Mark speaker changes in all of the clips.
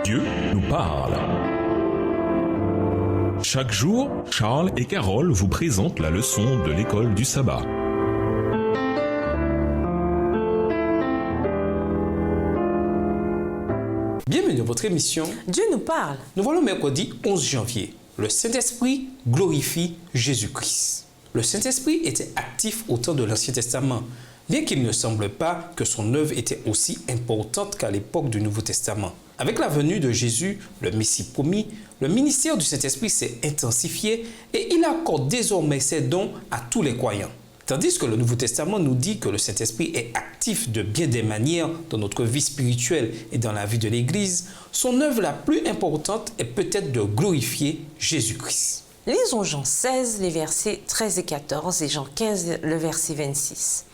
Speaker 1: Dieu nous parle. Chaque jour, Charles et Carole vous présentent la leçon de l'école du sabbat.
Speaker 2: Bienvenue dans votre émission
Speaker 3: Dieu nous parle.
Speaker 2: Nous voilà mercredi 11 janvier. Le Saint-Esprit glorifie Jésus-Christ. Le Saint-Esprit était actif au temps de l'Ancien Testament, bien qu'il ne semble pas que son œuvre était aussi importante qu'à l'époque du Nouveau Testament. Avec la venue de Jésus, le Messie promis, le ministère du Saint-Esprit s'est intensifié et il accorde désormais ses dons à tous les croyants. Tandis que le Nouveau Testament nous dit que le Saint-Esprit est actif de bien des manières dans notre vie spirituelle et dans la vie de l'Église, son œuvre la plus importante est peut-être de glorifier Jésus-Christ.
Speaker 3: Lisons Jean 16, les versets 13 et 14 et Jean 15, le verset 26.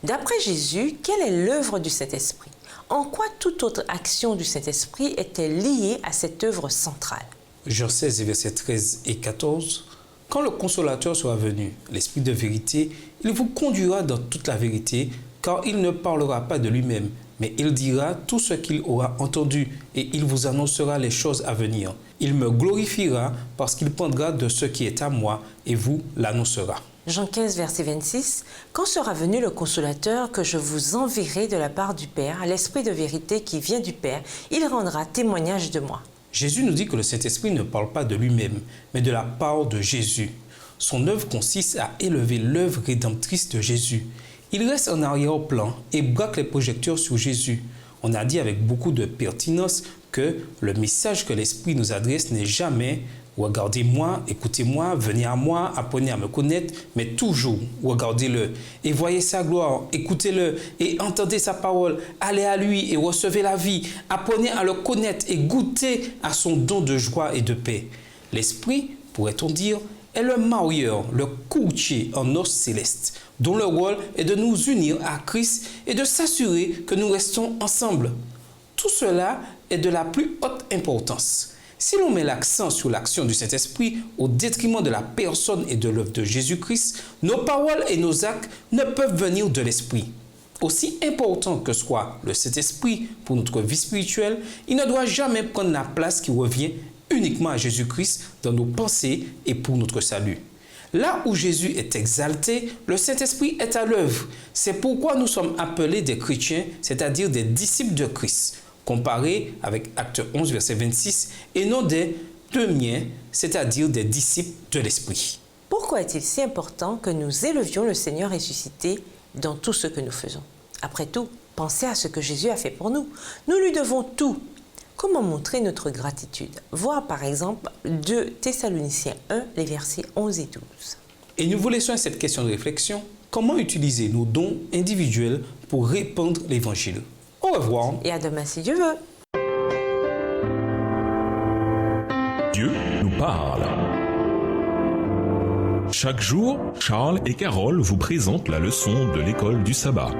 Speaker 3: D'après Jésus, quelle est l'œuvre du Saint-Esprit? En quoi toute autre action du Saint-Esprit est-elle liée à cette œuvre centrale?
Speaker 2: Jean 16, versets 13 et 14. Quand le Consolateur sera venu, l'Esprit de vérité, il vous conduira dans toute la vérité, car il ne parlera pas de lui-même, mais il dira tout ce qu'il aura entendu, et il vous annoncera les choses à venir. Il me glorifiera parce qu'il prendra de ce qui est à moi, et vous l'annoncera.
Speaker 3: Jean 15, verset 26. Quand sera venu le Consolateur que je vous enverrai de la part du Père, l'Esprit de vérité qui vient du Père, il rendra témoignage de moi.
Speaker 2: Jésus nous dit que le Saint-Esprit ne parle pas de lui-même, mais de la part de Jésus. Son œuvre consiste à élever l'œuvre rédemptrice de Jésus. Il reste en arrière-plan et braque les projecteurs sur Jésus. On a dit avec beaucoup de pertinence que le message que l'Esprit nous adresse n'est jamais « Regardez-moi, écoutez-moi, venez à moi, apprenez à me connaître », mais toujours « Regardez-le et voyez sa gloire, écoutez-le et entendez sa parole, allez à lui et recevez la vie, apprenez à le connaître et goûtez à son don de joie et de paix ». L'Esprit, pourrait-on dire, est le marieur, le courtier en os céleste, dont le rôle est de nous unir à Christ et de s'assurer que nous restons ensemble. Tout cela est de la plus haute importance. Si l'on met l'accent sur l'action du Saint-Esprit au détriment de la personne et de l'œuvre de Jésus-Christ, nos paroles et nos actes ne peuvent venir de l'Esprit. Aussi important que soit le Saint-Esprit pour notre vie spirituelle, il ne doit jamais prendre la place qui revient uniquement à Jésus-Christ dans nos pensées et pour notre salut. Là où Jésus est exalté, le Saint-Esprit est à l'œuvre. C'est pourquoi nous sommes appelés des chrétiens, c'est-à-dire des disciples de Christ, comparé avec Acte 11, verset 26, et non des demiens, c'est-à-dire des disciples de l'Esprit.
Speaker 3: Pourquoi est-il si important que nous élevions le Seigneur ressuscité dans tout ce que nous faisons? Après tout, pensez à ce que Jésus a fait pour nous. Nous lui devons tout. Comment montrer notre gratitude? Voir par exemple 2 Thessaloniciens 1, les versets 11 et 12.
Speaker 2: Et nous vous laissons cette question de réflexion. Comment utiliser nos dons individuels pour répandre l'Évangile? Au revoir.
Speaker 3: Et à demain si Dieu veut.
Speaker 1: Dieu nous parle. Chaque jour, Charles et Carole vous présentent la leçon de l'école du sabbat.